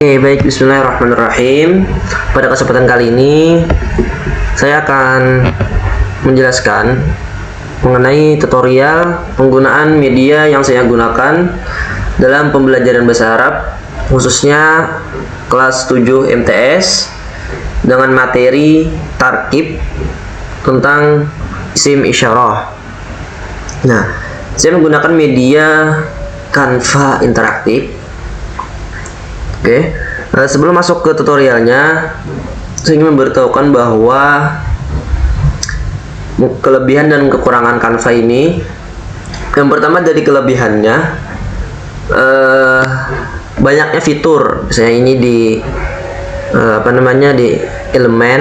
Oke, baik, bismillahirrahmanirrahim. Pada kesempatan kali ini saya akan menjelaskan mengenai tutorial penggunaan media yang saya gunakan dalam pembelajaran bahasa Arab, khususnya kelas 7 MTS dengan materi tarkib tentang isim isyarah. Nah, saya menggunakan media Canva interaktif. Oke, sebelum masuk ke tutorialnya, saya ingin memberitahukan bahwa kelebihan dan kekurangan Canva ini. Yang pertama dari kelebihannya, banyaknya fitur. Misalnya ini di di elemen.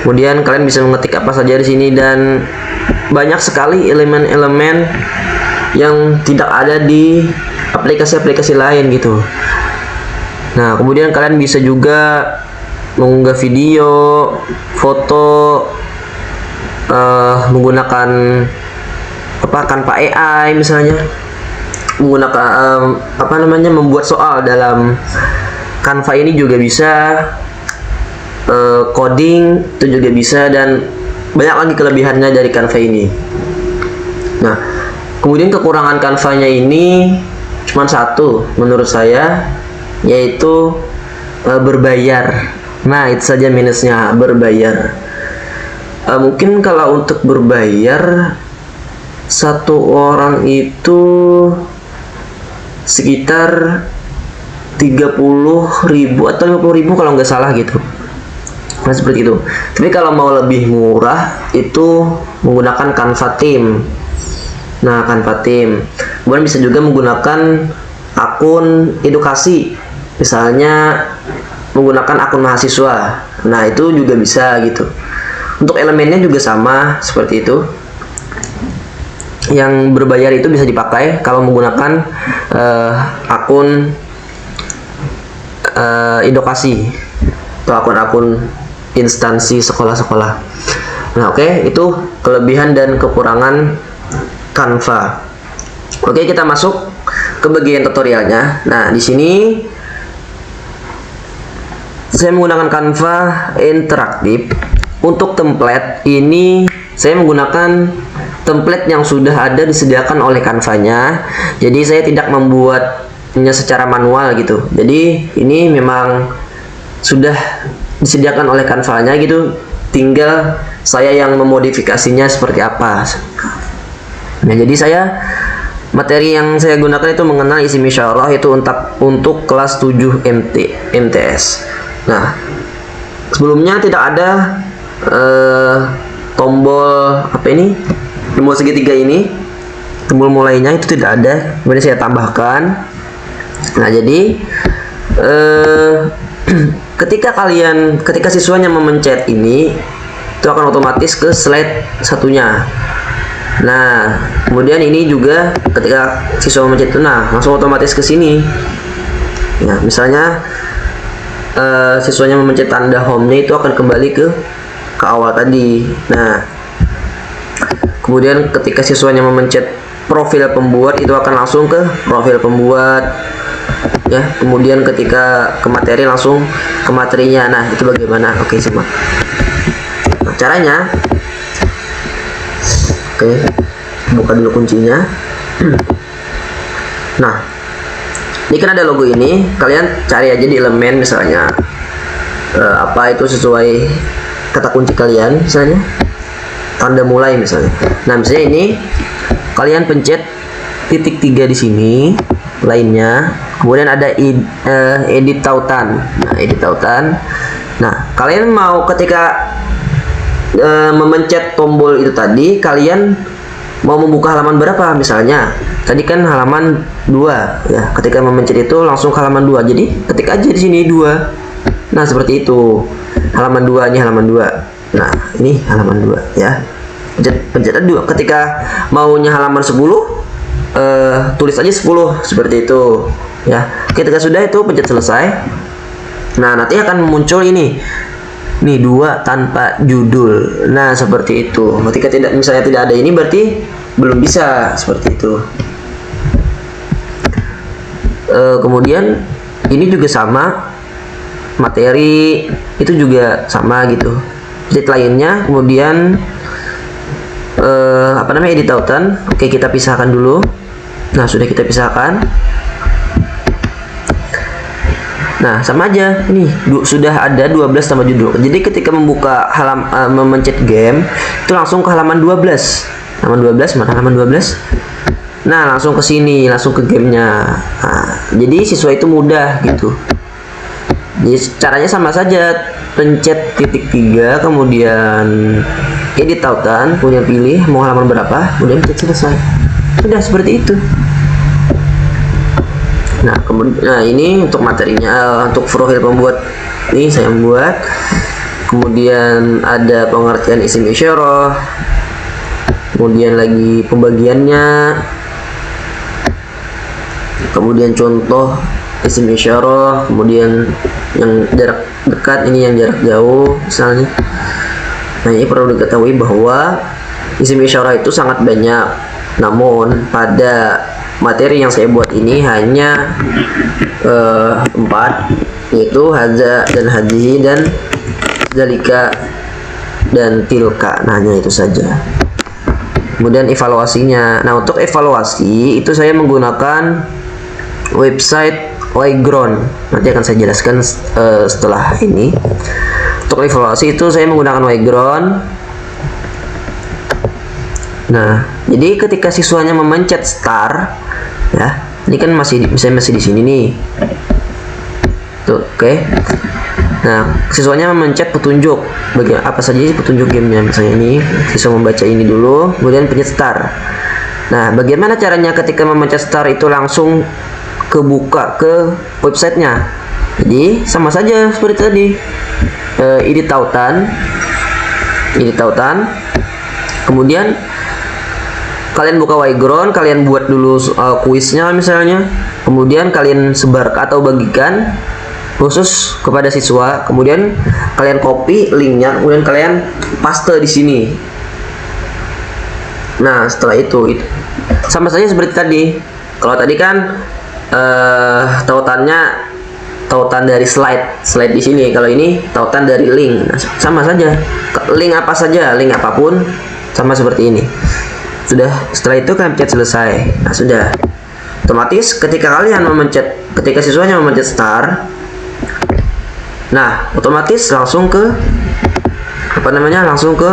Kemudian kalian bisa mengetik apa saja di sini dan banyak sekali elemen-elemen yang tidak ada di aplikasi-aplikasi lain gitu. Nah, kemudian kalian bisa juga mengunggah video, foto, menggunakan Canva AI misalnya, menggunakan membuat soal dalam Canva ini juga bisa, coding itu juga bisa, dan banyak lagi kelebihannya dari Canva ini. Nah, kemudian kekurangan Canva-nya ini cuma satu menurut saya, yaitu berbayar. Nah, itu saja minusnya, berbayar. Mungkin kalau untuk berbayar, satu orang itu sekitar 30.000 atau 50.000 kalau nggak salah gitu. Nah, seperti itu. Tapi kalau mau lebih murah itu menggunakan Canva Theme. Nah, Canva Theme. Kemudian bisa juga menggunakan akun edukasi, misalnya menggunakan akun mahasiswa. Nah, itu juga bisa gitu. Untuk elemennya juga sama seperti itu. Yang berbayar itu bisa dipakai kalau menggunakan akun edukasi atau akun-akun instansi sekolah-sekolah. Nah, oke, itu kelebihan dan kekurangan Canva. Oke, kita masuk ke bagian tutorialnya. Nah, di sini saya menggunakan Canva interaktif. Untuk template ini saya menggunakan template yang sudah ada disediakan oleh Canva-nya. Jadi saya tidak membuatnya secara manual gitu. Jadi ini memang sudah disediakan oleh Canva-nya gitu. Tinggal saya yang memodifikasinya seperti apa. Nah, jadi materi yang saya gunakan itu mengenal isim isyarah itu untuk kelas 7 MTS. Nah, sebelumnya tidak ada tombol tombol segitiga ini, tombol mulainya itu tidak ada. Kemudian saya tambahkan. Nah, jadi ketika siswanya memencet ini, itu akan otomatis ke slide satunya. Nah, kemudian ini juga ketika siswa memencet itu, langsung otomatis ke sini. Nah, misalnya siswanya memencet tanda home-nya, itu akan kembali ke awal tadi. Nah, kemudian ketika siswanya memencet profil pembuat, itu akan langsung ke profil pembuat. Ya, kemudian ketika ke materi langsung ke materinya. Nah, itu bagaimana? Oke, simak. Nah, caranya. Oke, buka dulu kuncinya. Nah, ini kan ada logo ini. Kalian cari aja di elemen misalnya apa itu sesuai kata kunci kalian, misalnya tanda mulai misalnya. Nah, misalnya ini kalian pencet titik 3 di sini lainnya. Kemudian ada edit tautan. Nah, edit tautan. Nah, kalian mau ketika memencet tombol itu tadi, kalian mau membuka halaman berapa? Misalnya tadi kan halaman 2 ya. Ketika memencet itu langsung ke halaman 2. Jadi ketik aja di sini 2. Nah, seperti itu. Halaman 2, ini halaman 2. Nah, ini halaman 2 ya. Pencet 2. Ketika maunya halaman 10, tulis aja 10 seperti itu ya. Ketika sudah itu pencet selesai. Nah, nanti akan muncul ini. Nih 2 tanpa judul. Nah, seperti itu. Ketika misalnya tidak ada ini, berarti belum bisa, seperti itu. Kemudian ini juga sama, materi itu juga sama gitu, sheet lainnya. Kemudian apa namanya, edit tautan. Oke, kita pisahkan dulu. Nah, sudah kita pisahkan. Nah, sama aja nih, sudah ada 12 tambah judul. Jadi ketika membuka memencet game itu langsung ke halaman 12. Halaman 12, mana halaman 12? Nah, langsung ke sini, langsung ke gamenya. Nah, jadi siswa itu mudah gitu. Jadi caranya sama saja, pencet titik 3, kemudian edit tautan, kemudian pilih mau halaman berapa, kemudian pencet selesai. Sudah seperti itu. Nah, kemudian ini untuk materinya, untuk profil pembuat ini saya membuat. Kemudian ada pengertian isim isyarah, kemudian lagi pembagiannya, kemudian contoh isim isyarah, kemudian yang jarak dekat, ini yang jarak jauh misalnya. Nah, ini perlu diketahui bahwa isim isyarah itu sangat banyak, namun pada materi yang saya buat ini hanya 4, yaitu hadza dan hadhihi dan zalika dan tilka. Nah, hanya itu saja. Kemudian evaluasinya. Nah, untuk evaluasi itu saya menggunakan website Yground. Nanti akan saya jelaskan setelah ini. Untuk evaluasi itu saya menggunakan Yground. Nah, jadi ketika siswanya memencet start, ya, ini kan masih di sini nih. Tuh, oke. Nah, siswanya memencet petunjuk. Bagian apa saja sih petunjuk gamenya? Misalnya ini, siswa membaca ini dulu, kemudian pencet start. Nah, bagaimana caranya ketika memencet start itu langsung kebuka ke websitenya? Jadi sama saja seperti tadi. Edit tautan, kemudian kalian buka Yground, kalian buat dulu kuisnya misalnya, kemudian kalian sebar atau bagikan khusus kepada siswa, kemudian kalian copy linknya, kemudian kalian paste di sini. Nah, setelah itu sama saja seperti tadi. Kalau tadi kan tautan dari slide di sini. Kalau ini tautan dari link. Nah, sama saja. Link apa saja, link apapun sama seperti ini. Sudah, setelah itu kalian pencet selesai. Nah, sudah. Otomatis ketika siswanya memencet start, nah, otomatis langsung ke langsung ke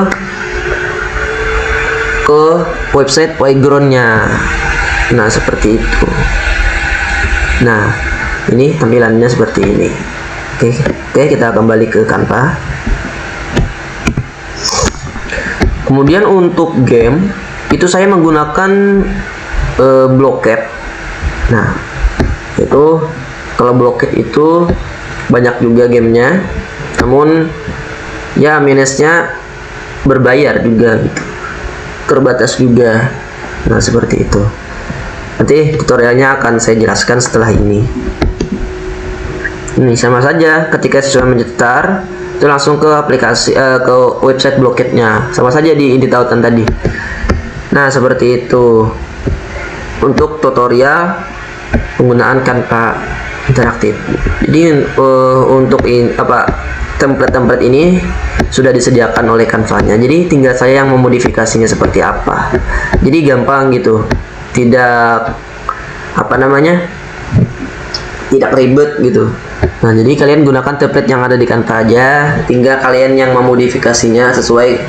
website Yground-nya. Nah, seperti itu. Nah, ini tampilannya seperti ini. Oke, kita kembali ke Canva. Kemudian untuk game itu saya menggunakan Blockade. Nah, itu kalau Blockade itu banyak juga gamenya, namun ya minusnya berbayar juga gitu, terbatas juga. Nah, seperti itu. Nanti tutorialnya akan saya jelaskan setelah ini. Ini sama saja, ketika siswa mencet start itu langsung ke aplikasi ke website Blockade-nya. Sama saja di edit tautan tadi. Nah, seperti itu untuk tutorial penggunaan Canva interaktif. Jadi untuk template-template ini sudah disediakan oleh Canva-nya. Jadi tinggal saya yang memodifikasinya seperti apa. Jadi gampang gitu. Tidak tidak ribet gitu. Nah, jadi kalian gunakan template yang ada di Canva aja, tinggal kalian yang memodifikasinya sesuai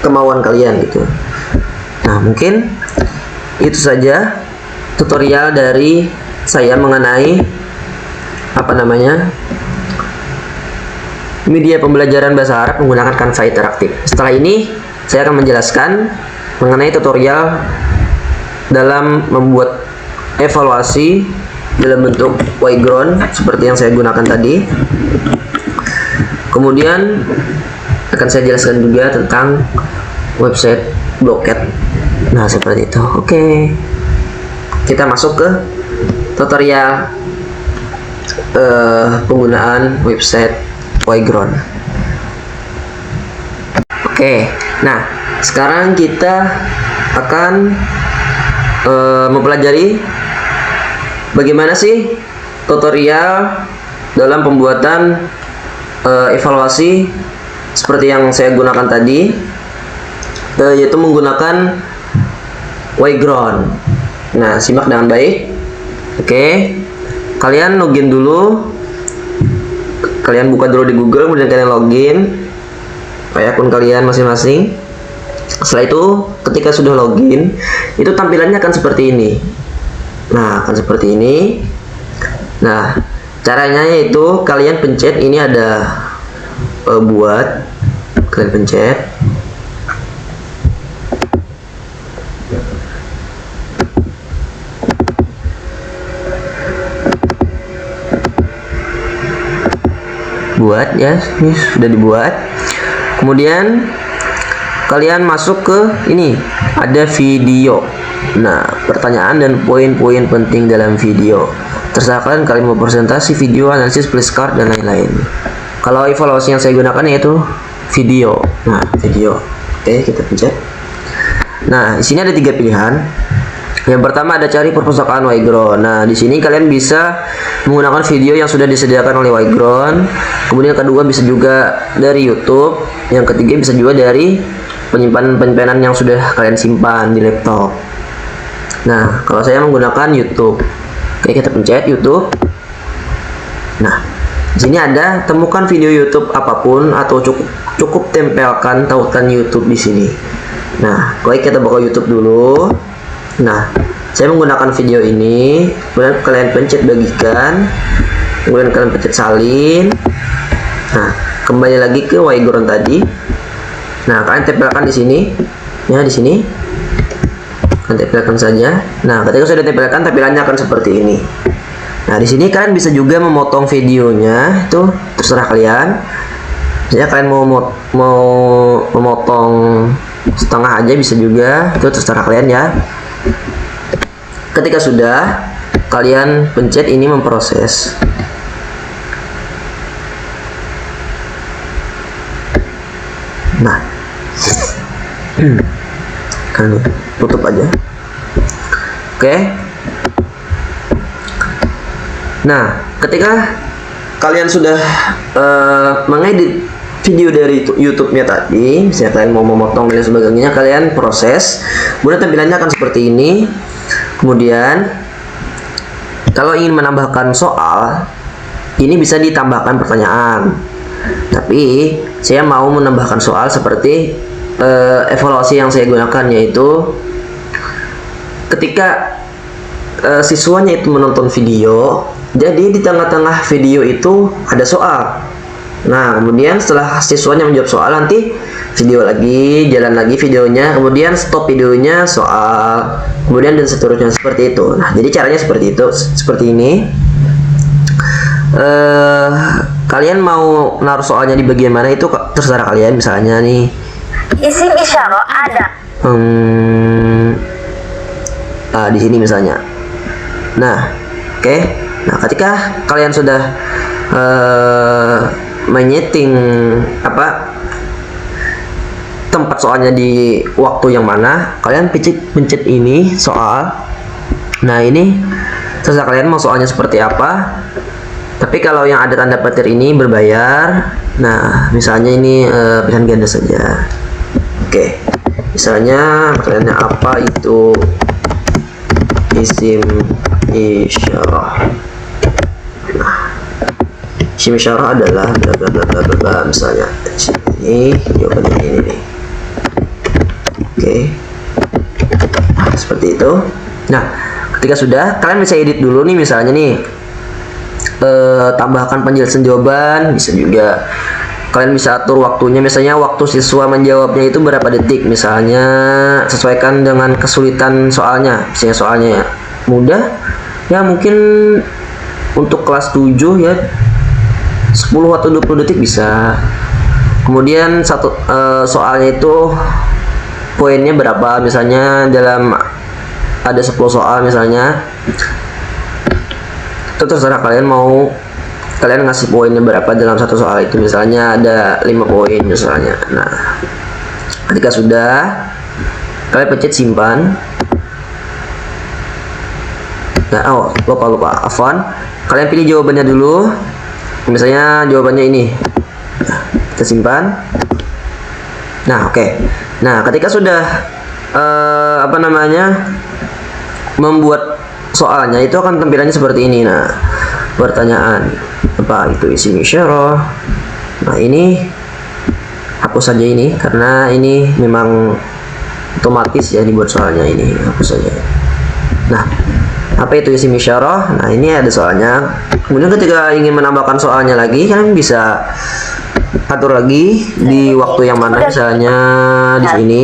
kemauan kalian gitu. Nah, mungkin itu saja tutorial dari saya mengenai media pembelajaran bahasa Arab menggunakan Canva interaktif. Setelah ini saya akan menjelaskan mengenai tutorial dalam membuat evaluasi dalam bentuk Yground seperti yang saya gunakan tadi. Kemudian akan saya jelaskan juga tentang website Blockade. Nah, seperti itu. Oke, kita masuk ke tutorial penggunaan website Yground. Oke, nah sekarang kita akan mempelajari bagaimana sih tutorial dalam pembuatan evaluasi seperti yang saya gunakan tadi, yaitu menggunakan Wayground. Nah, simak dengan baik. Oke, kalian login dulu, kalian buka dulu di Google, kemudian kalian login pakai akun kalian masing-masing. Setelah itu, ketika sudah login, itu tampilannya akan seperti ini. Nah, akan seperti ini. Nah, caranya yaitu kalian pencet, ini ada buat, kalian pencet. Buat ya, ini sudah dibuat. Kemudian kalian masuk ke ini, ada video. Nah, pertanyaan dan poin-poin penting dalam video. Terserah kalian mau presentasi, video, analisis, flashcard, dan lain-lain. Kalau evaluasi yang saya gunakan yaitu video. Nah, video. Oke, kita pencet. Nah, di sini ada 3 pilihan. Yang pertama ada cari perpustakaan Wayground. Nah, di sini kalian bisa menggunakan video yang sudah disediakan oleh Wayground. Kemudian kedua bisa juga dari YouTube. Yang ketiga bisa juga dari penyimpanan yang sudah kalian simpan di laptop. Nah, kalau saya menggunakan YouTube. Oke, kita pencet YouTube. Nah, di sini ada temukan video YouTube apapun atau cukup tempelkan tautan YouTube di sini. Nah, oke, kita buka YouTube dulu. Nah, saya menggunakan video ini. Kemudian kalian pencet bagikan. Kemudian kalian pencet salin. Nah, kembali lagi ke Wayground tadi. Nah, kalian tempelkan di sini, ya di sini. Kalian tempelkan saja. Nah, ketika sudah tempelkan, tampilannya akan seperti ini. Nah, di sini kalian bisa juga memotong videonya, itu terserah kalian. Misalnya kalian mau memotong setengah aja bisa juga, itu terserah kalian ya. Ketika sudah, kalian pencet ini memproses. Nah, kalian tutup aja. Oke. Nah, ketika kalian sudah mengedit video dari YouTube-nya tadi, misalnya kalian mau memotong dan sebagainya, kalian proses. Kemudian tampilannya akan seperti ini. Kemudian, kalau ingin menambahkan soal, ini bisa ditambahkan pertanyaan. Tapi saya mau menambahkan soal seperti evaluasi yang saya gunakan, yaitu ketika siswanya itu menonton video, jadi di tengah-tengah video itu ada soal. Nah, kemudian setelah siswanya menjawab soal, nanti video lagi, jalan lagi videonya, kemudian stop videonya, soal, kemudian dan seterusnya seperti itu. Nah, jadi caranya seperti itu, seperti ini. Kalian mau naruh soalnya di bagian mana itu terserah kalian. Misalnya nih, isim isyarah ada. Di sini misalnya. Nah, oke. Nah, ketika kalian sudah menyeting tempat soalnya di waktu yang mana, kalian pencet ini soal. Nah, ini terserah kalian mau soalnya seperti apa. Tapi kalau yang ada tanda petir ini berbayar. Nah, misalnya ini pilihan ganda saja. Oke, misalnya pertanyaannya apa itu isim isyarah. Nah, isim isyarah adalah bla bla bla bla bla, misalnya ini jawabannya ini nih. Oke. Nah, seperti itu. Nah, ketika sudah, kalian bisa edit dulu nih, misalnya nih tambahkan penjelasan jawaban, bisa juga kalian bisa atur waktunya, misalnya waktu siswa menjawabnya itu berapa detik, misalnya sesuaikan dengan kesulitan soalnya. Misalnya soalnya mudah ya, mungkin untuk kelas 7 ya 10 atau 20 detik bisa. Kemudian soalnya itu poinnya berapa, misalnya dalam ada 10 soal misalnya, itu terserah kalian mau kalian ngasih poinnya berapa dalam satu soal itu. Misalnya ada 5 poin misalnya. Nah, ketika sudah, kalian pencet simpan. Nah, oh lupa afwan, kalian pilih jawabannya dulu. Misalnya jawabannya ini. Nah, kita simpan. Nah, oke. Nah, ketika sudah membuat soalnya, itu akan tampilannya seperti ini. Nah, pertanyaan apa itu isim isyarah. Nah, ini hapus saja ini karena ini memang otomatis ya dibuat soalnya, ini hapus saja. Nah, apa itu isim isyarah? Nah, ini ada soalnya. Kemudian ketika ingin menambahkan soalnya lagi, kalian bisa atur lagi di waktu yang mana, misalnya di sini.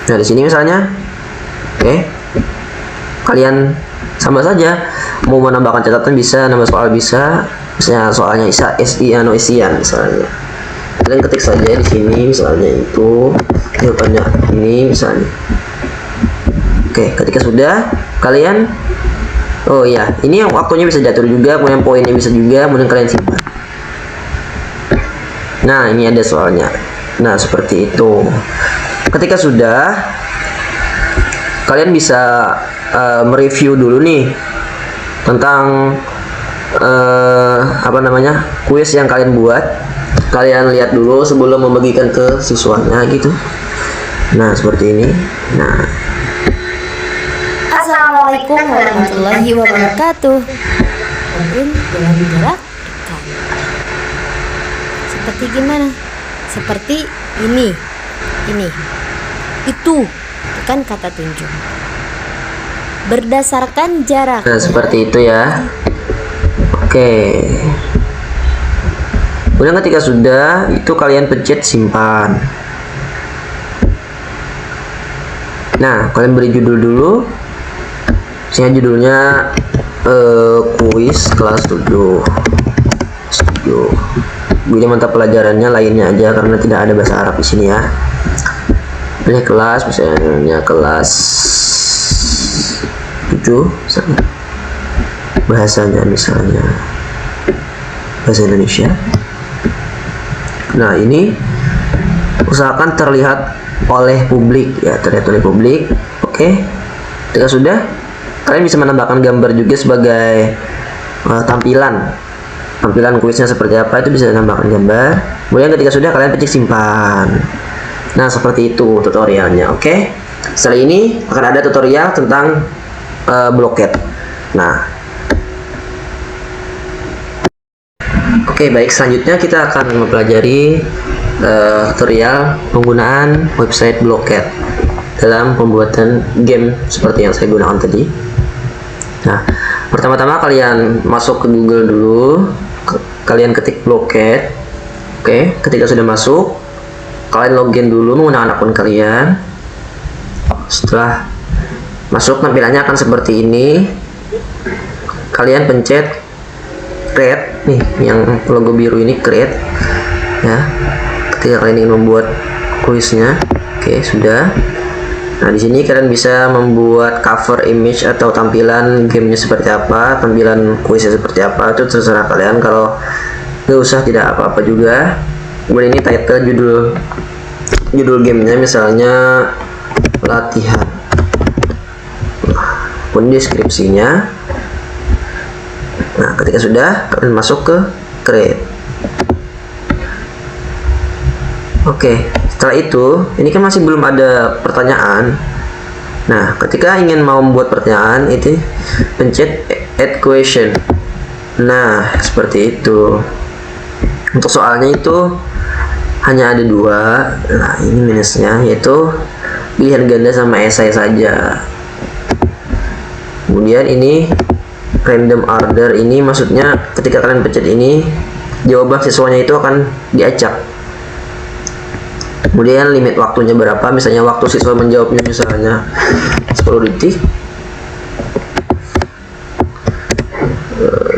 Nah, di sini misalnya. Oke. Kalian sama saja mau menambahkan catatan bisa, nambah soal bisa. Misalnya soalnya isian misalnya. Kalian ketik saja di sini misalnya itu jawabannya ini misalnya. Oke, ketika sudah kalian, oh ya, ini yang waktunya bisa diatur juga, kemudian poinnya bisa juga, kemudian kalian simpan. Nah, ini ada soalnya. Nah, seperti itu. Ketika sudah, kalian bisa mereview dulu nih tentang kuis yang kalian buat. Kalian lihat dulu sebelum membagikan ke siswanya gitu. Nah, seperti ini. Nah, Assalamualaikum warahmatullahi wabarakatuh. Mungkin dengan jarak dekat. Seperti gimana? Seperti ini. Itu kan kata tunjuk. Berdasarkan jarak. nah seperti itu ya. Oke. Kemudian ketika sudah, itu kalian pencet simpan. Nah, kalian beri judul dulu. Misalnya judulnya kuis kelas 7. Pilih mata pelajarannya lainnya aja karena tidak ada bahasa Arab di sini ya. Pilih kelas, misalnya kelas 7 misalnya. Bahasanya misalnya bahasa Indonesia. Nah, ini usahakan terlihat oleh publik ya, Oke. Ketika sudah, kalian bisa menambahkan gambar juga sebagai tampilan kuisnya seperti apa, itu bisa menambahkan gambar. Kemudian ketika sudah, kalian pencet simpan. Nah, seperti itu tutorialnya. Oke. Setelah ini akan ada tutorial tentang blocket. Nah, oke, baik, selanjutnya kita akan mempelajari tutorial penggunaan website blocket dalam pembuatan game seperti yang saya gunakan tadi. Nah, pertama-tama kalian masuk ke Google dulu, kalian ketik blocket. Oke, ketika sudah masuk, kalian login dulu menggunakan akun kalian. Setelah masuk, tampilannya akan seperti ini. Kalian pencet create nih, yang logo biru ini, create ya, ketika kalian ingin membuat kuisnya. Oke, sudah. Nah, di sini kalian bisa membuat cover image atau tampilan gamenya seperti apa, tampilan kuisnya seperti apa, itu terserah kalian. Kalau nggak usah, tidak apa-apa juga. Kemudian ini title, judul gamenya misalnya latihan. Kemudian deskripsinya. Nah, ketika sudah, kalian masuk ke create. Oke, setelah itu, ini kan masih belum ada pertanyaan. Nah, ketika ingin mau membuat pertanyaan, itu pencet add question. Nah, seperti itu. Untuk soalnya itu hanya ada 2. Nah, ini minusnya, yaitu pilihan ganda sama esai saja. Kemudian ini random order, ini maksudnya ketika kalian pencet ini, jawaban siswanya itu akan diacak. Kemudian limit waktunya berapa, misalnya waktu siswa menjawabnya misalnya 10 detik.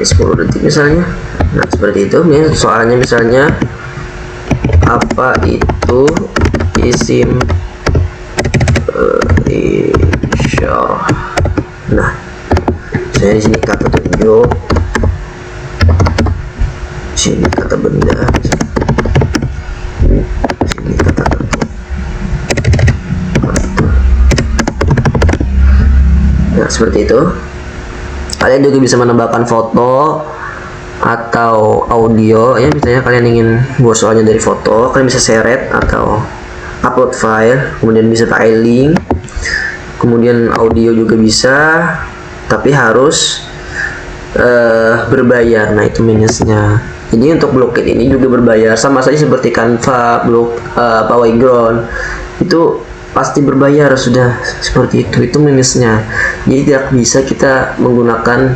10 detik misalnya. Nah, seperti itu. Soalnya misalnya apa itu isim isyarah. Nah, saya di sini kata tunjuk, sini kata benda, sini kata tentu. Nah, seperti itu. Kalian juga bisa menambahkan foto atau audio ya, misalnya kalian ingin buat soalnya dari foto, kalian bisa seret atau upload file, kemudian bisa pakai link, kemudian audio juga bisa, tapi harus berbayar. Nah itu minusnya. Jadi untuk Blockit ini juga berbayar, sama saja seperti Canva, Wayground itu pasti berbayar sudah seperti itu minusnya. Jadi tidak bisa kita menggunakan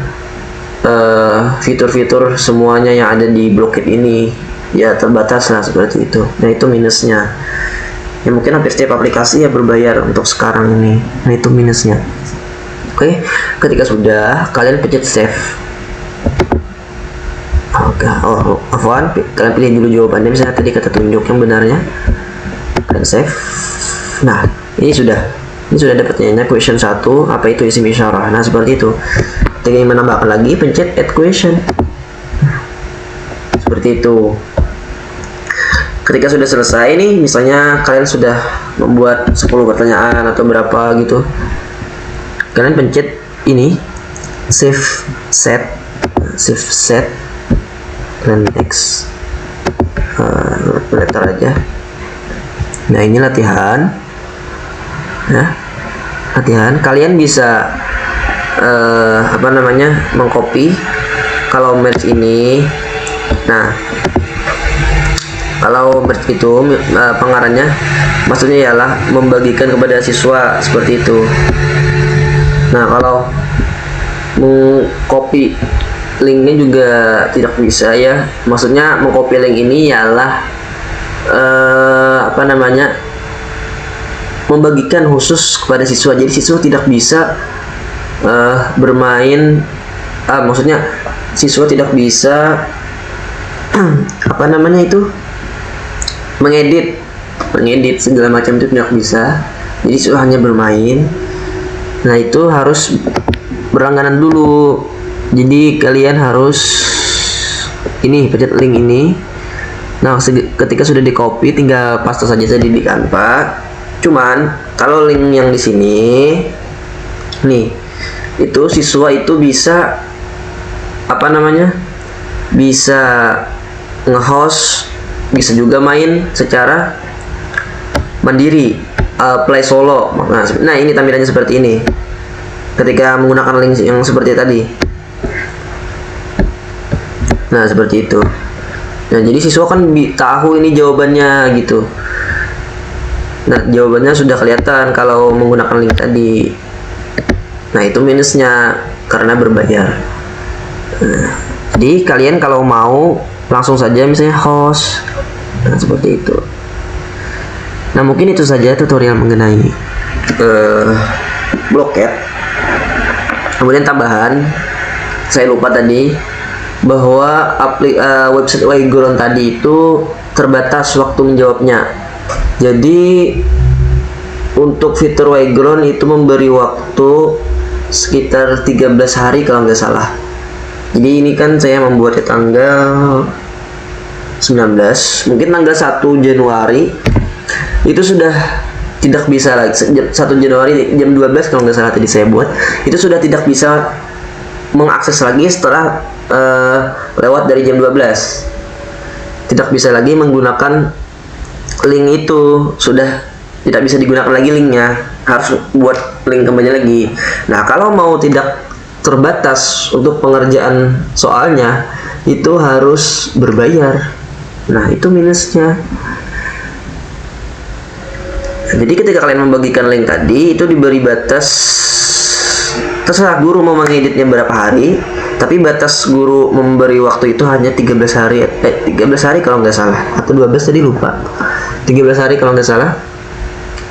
fitur-fitur semuanya yang ada di Blockit ini, ya terbatas lah seperti itu. Nah itu minusnya. Ya mungkin hampir setiap aplikasi ya berbayar untuk sekarang ini. Nah itu minusnya. Oke, ketika sudah kalian pencet save. Oke, kalian pilih dulu jawabannya, misalnya tadi kata tunjuk yang benarnya, kalian save. Nah ini sudah dapatnya question 1, apa itu isim isyarah. Nah seperti itu. Ketika ingin menambahkan lagi, pencet add question. Seperti itu. Ketika sudah selesai nih, misalnya kalian sudah membuat 10 pertanyaan atau berapa gitu, kalian pencet ini save set dan next, letter aja. Nah ini latihan. Nah latihan, kalian bisa mengcopy kalau merge ini. Nah kalau merge itu pengarahnya maksudnya ialah membagikan kepada siswa seperti itu. Nah kalau mengcopy linknya juga tidak bisa ya, maksudnya mengcopy link ini ialah membagikan khusus kepada siswa, jadi siswa tidak bisa bermain, maksudnya siswa tidak bisa mengedit segala macam itu tidak bisa, jadi siswa hanya bermain. Nah itu harus berlangganan dulu, jadi kalian harus ini pencet link ini. Nah ketika sudah di copy tinggal paste saja tadi di Canva. Cuman kalau link yang di sini nih, itu siswa itu bisa bisa nge-host, bisa juga main secara mandiri, play solo. Nah ini tampilannya seperti ini ketika menggunakan link yang seperti tadi. Nah seperti itu. Nah jadi siswa kan tahu ini jawabannya gitu. Nah jawabannya sudah kelihatan kalau menggunakan link tadi. Nah itu minusnya karena berbayar. Nah, jadi kalian kalau mau langsung saja misalnya host. Nah seperti itu. Nah mungkin itu saja tutorial mengenai Blockit. Kemudian tambahan, saya lupa tadi bahwa website Wayground tadi itu terbatas waktu menjawabnya. Jadi untuk fitur Wayground itu memberi waktu sekitar 13 hari kalau nggak salah. Jadi ini kan saya membuat di tanggal 19, mungkin tanggal 1 Januari itu sudah tidak bisa lagi. 1 Januari jam 12 kalau nggak salah tadi saya buat, itu sudah tidak bisa mengakses lagi setelah lewat dari jam 12. Tidak bisa lagi menggunakan link itu, sudah tidak bisa digunakan lagi linknya, harus buat link kembali lagi. Nah kalau mau tidak terbatas untuk pengerjaan soalnya itu harus berbayar. Nah itu minusnya. Jadi ketika kalian membagikan link tadi itu diberi batas, terserah guru mau mengeditnya berapa hari, tapi batas guru memberi waktu itu hanya 13 hari 13 hari kalau nggak salah, atau 12 tadi lupa, 13 hari kalau nggak salah.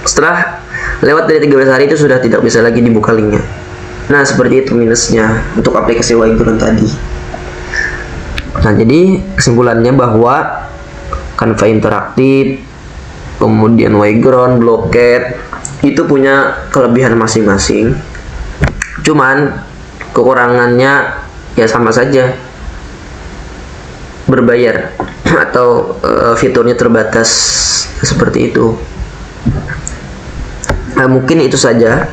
Setelah lewat dari 13 hari itu sudah tidak bisa lagi dibuka linknya. Nah seperti itu minusnya untuk aplikasi Wayground tadi. Nah jadi kesimpulannya bahwa Canva interaktif, kemudian Wayground, Blockit itu punya kelebihan masing-masing. Cuman kekurangannya ya sama saja, berbayar atau fiturnya terbatas seperti itu. Nah, mungkin itu saja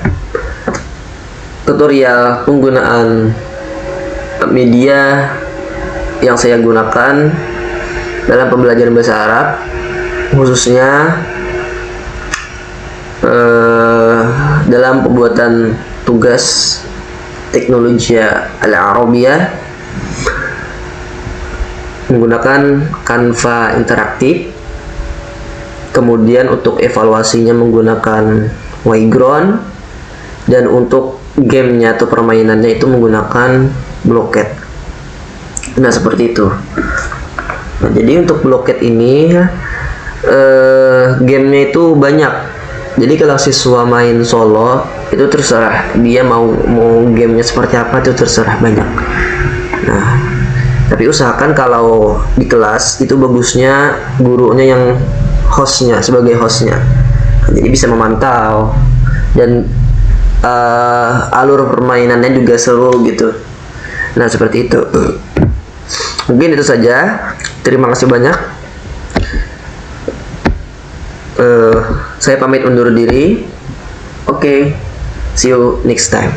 tutorial penggunaan media yang saya gunakan dalam pembelajaran bahasa Arab, khususnya dalam pembuatan tugas teknologi Al-Arabiyah menggunakan Canva interaktif. Kemudian untuk evaluasinya menggunakan Wayground, dan untuk gamenya atau permainannya itu menggunakan Blocket. Nah, seperti itu. Nah, jadi untuk Blocket ini gamenya itu banyak. Jadi kalau siswa main solo itu terserah dia mau gamenya seperti apa, itu terserah banyak. Nah, tapi usahakan kalau di kelas itu bagusnya gurunya yang hostnya, sebagai hostnya, jadi bisa memantau dan alur permainannya juga seru gitu. Nah, seperti itu. Mungkin itu saja. Terima kasih banyak. Saya pamit undur diri. Oke, see you next time.